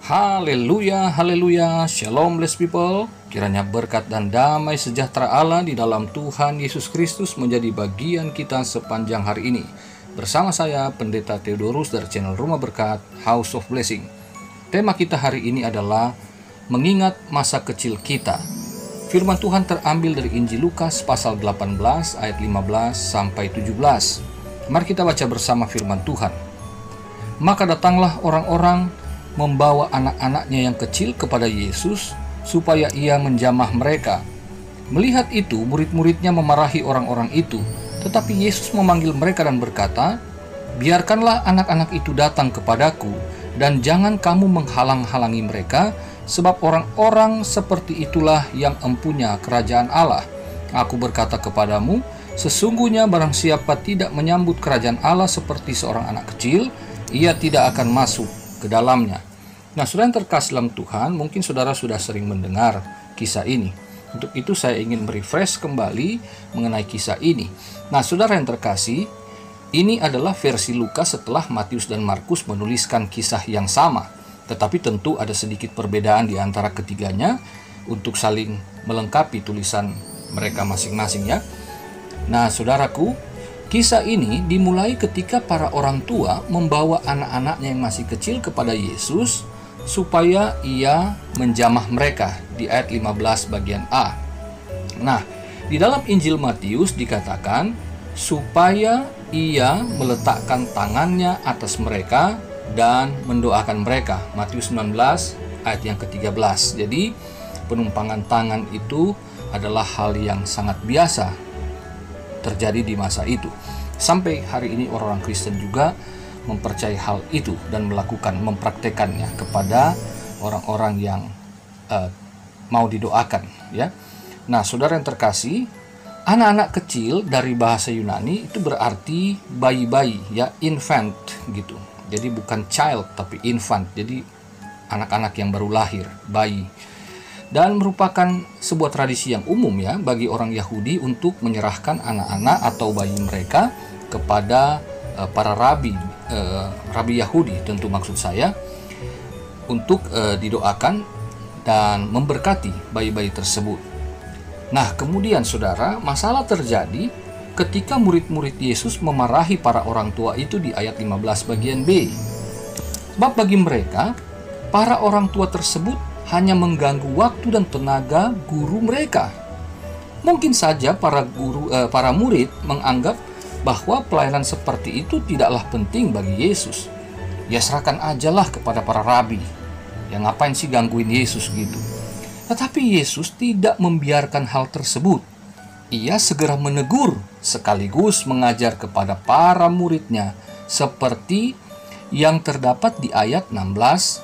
Haleluya, haleluya, shalom blessed people. Kiranya berkat dan damai sejahtera Allah di dalam Tuhan Yesus Kristus menjadi bagian kita sepanjang hari ini. Bersama saya, Pendeta Theodorus dari channel Rumah Berkat, House of Blessing. Tema kita hari ini adalah mengingat masa kecil kita. Firman Tuhan terambil dari Injil Lukas pasal 18 ayat 15 sampai 17. Mari kita baca bersama firman Tuhan. Maka datanglah orang-orang membawa anak-anaknya yang kecil kepada Yesus supaya ia menjamah mereka. Melihat itu, murid-muridnya memarahi orang-orang itu. Tetapi Yesus memanggil mereka dan berkata, "Biarkanlah anak-anak itu datang kepadaku, dan jangan kamu menghalang-halangi mereka, sebab orang-orang seperti itulah yang empunya kerajaan Allah. Aku berkata kepadamu, sesungguhnya barang siapa tidak menyambut kerajaan Allah seperti seorang anak kecil, ia tidak akan masuk ke dalamnya." Nah, saudara yang terkasih dalam Tuhan, mungkin saudara sudah sering mendengar kisah ini. Untuk itu saya ingin merefresh kembali mengenai kisah ini. Nah, saudara yang terkasih, ini adalah versi Lukas setelah Matius dan Markus menuliskan kisah yang sama. Tetapi tentu ada sedikit perbedaan di antara ketiganya untuk saling melengkapi tulisan mereka masing-masing ya. Nah, saudaraku, kisah ini dimulai ketika para orang tua membawa anak-anaknya yang masih kecil kepada Yesus supaya ia menjamah mereka di ayat 15 bagian A. Nah, di dalam Injil Matius dikatakan supaya ia meletakkan tangannya atas mereka dan mendoakan mereka. Matius 19 ayat yang ke-13. Jadi, penumpangan tangan itu adalah hal yang sangat biasa terjadi di masa itu. Sampai hari ini orang-orang Kristen juga mempercayai hal itu dan mempraktekannya kepada orang-orang yang mau didoakan ya. Nah, saudara yang terkasih, anak-anak kecil dari bahasa Yunani itu berarti bayi-bayi ya, infant gitu. Jadi bukan child tapi infant. Jadi anak-anak yang baru lahir, bayi. Dan merupakan sebuah tradisi yang umum ya bagi orang Yahudi untuk menyerahkan anak-anak atau bayi mereka kepada para rabi Yahudi, tentu maksud saya, untuk didoakan dan memberkati bayi-bayi tersebut. Nah, kemudian saudara, masalah terjadi ketika murid-murid Yesus memarahi para orang tua itu di ayat 15 bagian B. Sebab bagi mereka, para orang tua tersebut hanya mengganggu waktu dan tenaga guru mereka. Mungkin saja para murid menganggap bahwa pelayanan seperti itu tidaklah penting bagi Yesus. Ya, serahkan ajalah kepada para rabi. Ya, ngapain sih gangguin Yesus gitu. Tetapi Yesus tidak membiarkan hal tersebut. Ia segera menegur sekaligus mengajar kepada para muridnya seperti yang terdapat di ayat 16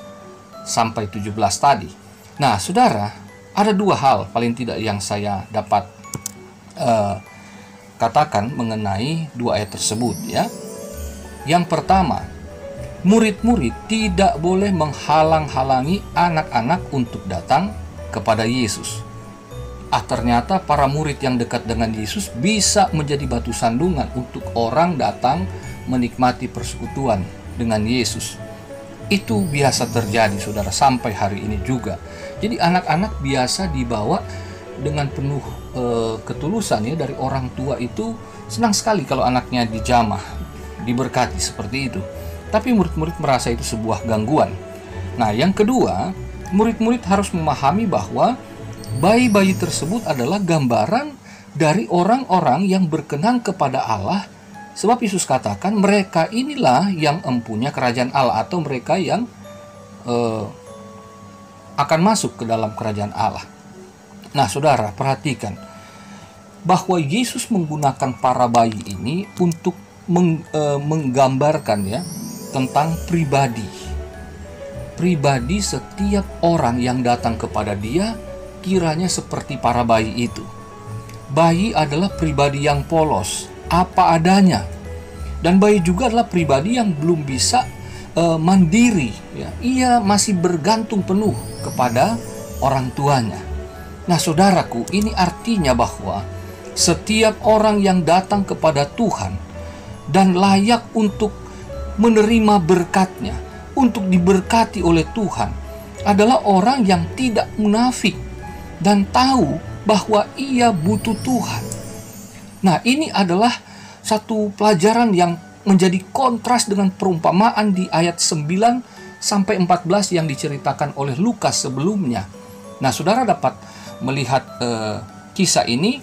sampai 17 tadi. Nah, saudara, ada dua hal paling tidak yang saya dapat katakan mengenai dua ayat tersebut ya. Yang pertama, murid-murid tidak boleh menghalang-halangi anak-anak untuk datang kepada Yesus. Ternyata para murid yang dekat dengan Yesus bisa menjadi batu sandungan untuk orang datang menikmati persekutuan dengan Yesus. Itu biasa terjadi, saudara, sampai hari ini juga. Jadi anak-anak biasa dibawa dengan penuh ketulusan ya dari orang tua, itu senang sekali kalau anaknya dijamah, diberkati seperti itu. Tapi murid-murid merasa itu sebuah gangguan. Nah, yang kedua, murid-murid harus memahami bahwa bayi-bayi tersebut adalah gambaran dari orang-orang yang berkenan kepada Allah. Sebab Yesus katakan mereka inilah yang empunya kerajaan Allah, atau mereka yang akan masuk ke dalam kerajaan Allah. Nah, saudara, perhatikan bahwa Yesus menggunakan para bayi ini untuk menggambarkan ya tentang pribadi setiap orang yang datang kepada dia, kiranya seperti para bayi itu. Bayi adalah pribadi yang polos, apa adanya. Dan bayi juga adalah pribadi yang belum bisa mandiri ya. Ia masih bergantung penuh kepada orang tuanya. Nah, saudaraku, ini artinya bahwa setiap orang yang datang kepada Tuhan dan layak untuk menerima berkat-Nya, untuk diberkati oleh Tuhan, adalah orang yang tidak munafik dan tahu bahwa ia butuh Tuhan. Nah, ini adalah satu pelajaran yang menjadi kontras dengan perumpamaan di ayat 9 sampai 14 yang diceritakan oleh Lukas sebelumnya. Nah, saudara dapat melihat kisah ini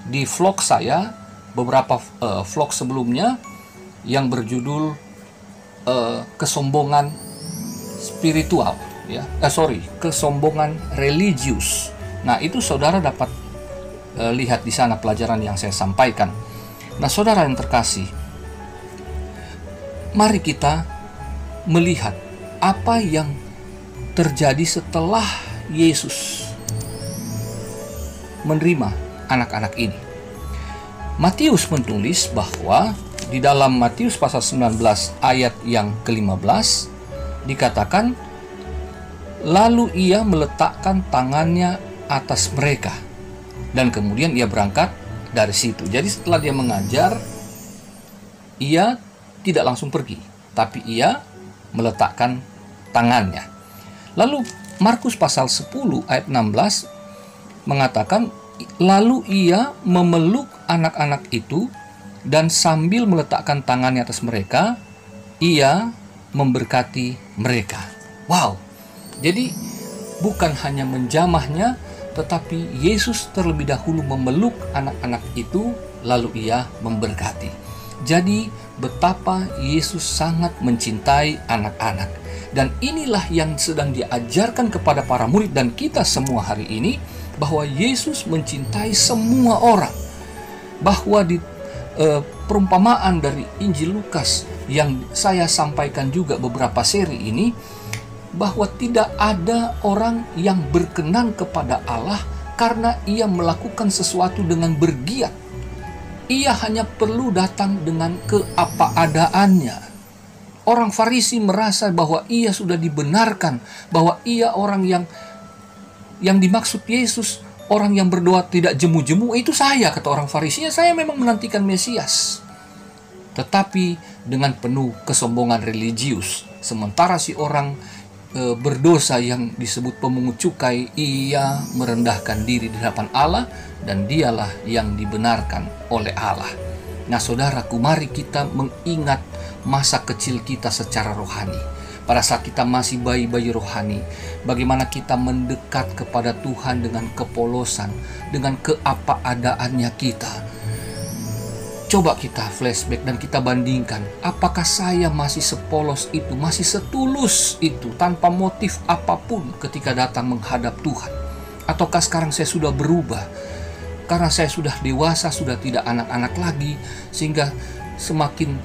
di vlog saya, beberapa vlog sebelumnya yang berjudul kesombongan spiritual, kesombongan religius. Nah, itu saudara dapat lihat di sana pelajaran yang saya sampaikan. Nah, saudara yang terkasih, mari kita melihat apa yang terjadi setelah Yesus menerima anak-anak ini. Matius menulis bahwa di dalam Matius pasal 19 ayat yang ke-15 dikatakan, lalu ia meletakkan tangannya atas mereka dan kemudian ia berangkat dari situ. Jadi setelah dia mengajar, ia tidak langsung pergi, tapi ia meletakkan tangannya. Lalu Markus pasal 10 ayat 16 mengatakan, lalu ia memeluk anak-anak itu dan sambil meletakkan tangannya atas mereka, ia memberkati mereka. Wow, jadi bukan hanya menjamahnya, tetapi Yesus terlebih dahulu memeluk anak-anak itu, lalu ia memberkati. Jadi betapa Yesus sangat mencintai anak-anak. Dan inilah yang sedang diajarkan kepada para murid dan kita semua hari ini, bahwa Yesus mencintai semua orang. Bahwa di perumpamaan dari Injil Lukas yang saya sampaikan juga beberapa seri ini, bahwa tidak ada orang yang berkenan kepada Allah karena ia melakukan sesuatu dengan bergiat. Ia hanya perlu datang dengan keapa-adaannya. Orang Farisi merasa bahwa ia sudah dibenarkan, bahwa ia orang yang dimaksud Yesus, orang yang berdoa tidak jemu-jemu, itu saya, kata orang Farisi. Ya, saya memang menantikan Mesias. Tetapi dengan penuh kesombongan religius. Sementara si orang berdosa yang disebut pemungut cukai, ia merendahkan diri di hadapan Allah dan dialah yang dibenarkan oleh Allah. Nah, saudaraku, mari kita mengingat masa kecil kita secara rohani. Pada saat kita masih bayi-bayi rohani, bagaimana kita mendekat kepada Tuhan dengan kepolosan, dengan keapa-adaannya kita. Coba kita flashback dan kita bandingkan, apakah saya masih sepolos itu, masih setulus itu, tanpa motif apapun ketika datang menghadap Tuhan? Ataukah sekarang saya sudah berubah? Karena saya sudah dewasa, sudah tidak anak-anak lagi, sehingga semakin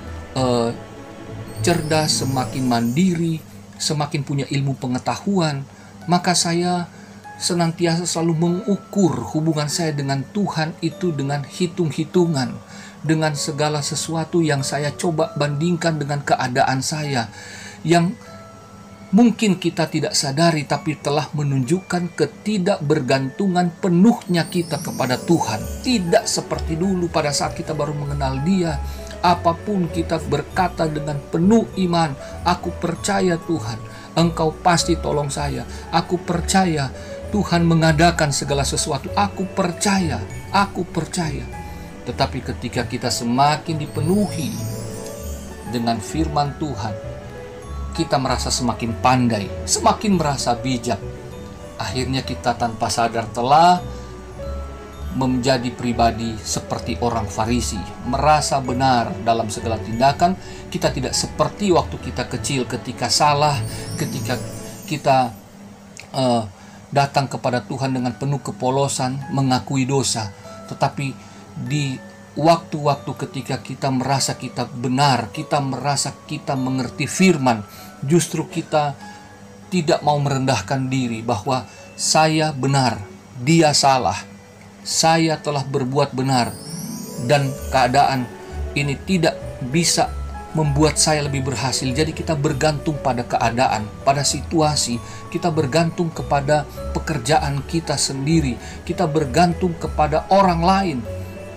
cerdas, semakin mandiri, semakin punya ilmu pengetahuan, maka saya senantiasa selalu mengukur hubungan saya dengan Tuhan itu dengan hitung-hitungan, dengan segala sesuatu yang saya coba bandingkan dengan keadaan saya, yang mungkin kita tidak sadari tapi telah menunjukkan ketidakbergantungan penuhnya kita kepada Tuhan. Tidak seperti dulu pada saat kita baru mengenal Dia. Apapun kita berkata dengan penuh iman, aku percaya Tuhan, Engkau pasti tolong saya. Aku percaya Tuhan mengadakan segala sesuatu. Aku percaya. Tetapi ketika kita semakin dipenuhi dengan firman Tuhan, kita merasa semakin pandai, semakin merasa bijak. Akhirnya kita tanpa sadar telah menjadi pribadi seperti orang Farisi, merasa benar dalam segala tindakan. Kita tidak seperti waktu kita kecil, ketika salah, ketika kita datang kepada Tuhan dengan penuh kepolosan, mengakui dosa. Tetapi di waktu-waktu ketika kita merasa kita benar, kita merasa kita mengerti firman, justru kita tidak mau merendahkan diri bahwa saya benar, dia salah, saya telah berbuat benar, dan keadaan ini tidak bisa membuat saya lebih berhasil. Jadi kita bergantung pada keadaan, pada situasi, kita bergantung kepada pekerjaan kita sendiri, kita bergantung kepada orang lain.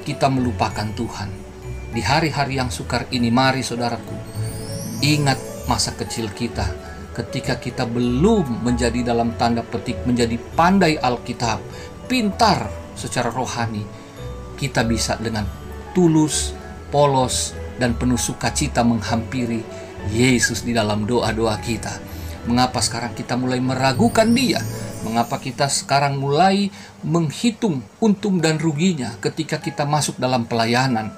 Kita melupakan Tuhan. Di hari-hari yang sukar ini, mari saudaraku, ingat masa kecil kita. ketika kita belum menjadi dalam tanda petik menjadi pandai Alkitab, pintar secara rohani, kita bisa dengan tulus, polos, dan penuh sukacita menghampiri Yesus di dalam doa-doa kita. Mengapa sekarang kita mulai meragukan Dia? Mengapa kita sekarang mulai menghitung untung dan ruginya ketika kita masuk dalam pelayanan?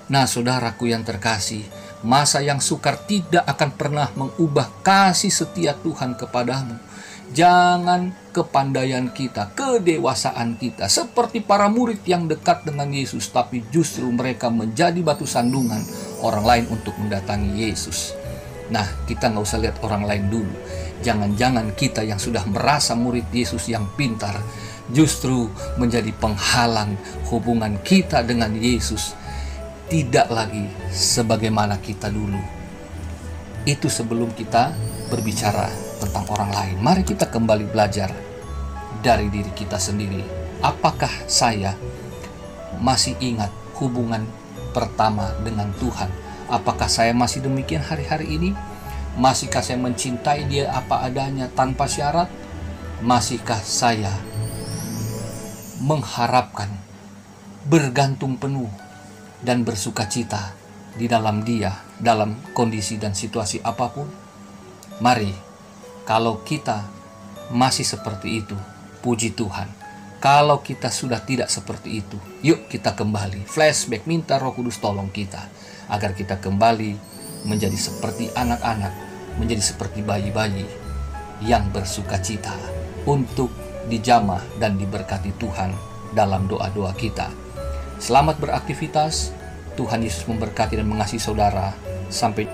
Nah, saudaraku yang terkasih, masa yang sukar tidak akan pernah mengubah kasih setia Tuhan kepadamu. Jangan kepandaian kita, kedewasaan kita seperti para murid yang dekat dengan Yesus, tapi justru mereka menjadi batu sandungan orang lain untuk mendatangi Yesus. Nah, kita nggak usah lihat orang lain dulu. Jangan-jangan kita yang sudah merasa murid Yesus yang pintar justru menjadi penghalang hubungan kita dengan Yesus tidak lagi sebagaimana kita dulu. Itu sebelum kita berbicara tentang orang lain. Mari kita kembali belajar dari diri kita sendiri. Apakah saya masih ingat hubungan pertama dengan Tuhan? Apakah saya masih demikian hari-hari ini? Masihkah saya mencintai Dia apa adanya tanpa syarat? Masihkah saya mengharapkan, bergantung penuh dan bersukacita di dalam Dia, dalam kondisi dan situasi apapun? Mari, kalau kita masih seperti itu, puji Tuhan. Kalau kita sudah tidak seperti itu, yuk kita kembali flashback, minta Roh Kudus tolong kita agar kita kembali menjadi seperti anak-anak, menjadi seperti bayi-bayi yang bersukacita untuk dijamah dan diberkati Tuhan dalam doa-doa kita. Selamat beraktivitas. Tuhan Yesus memberkati dan mengasihi saudara. Sampai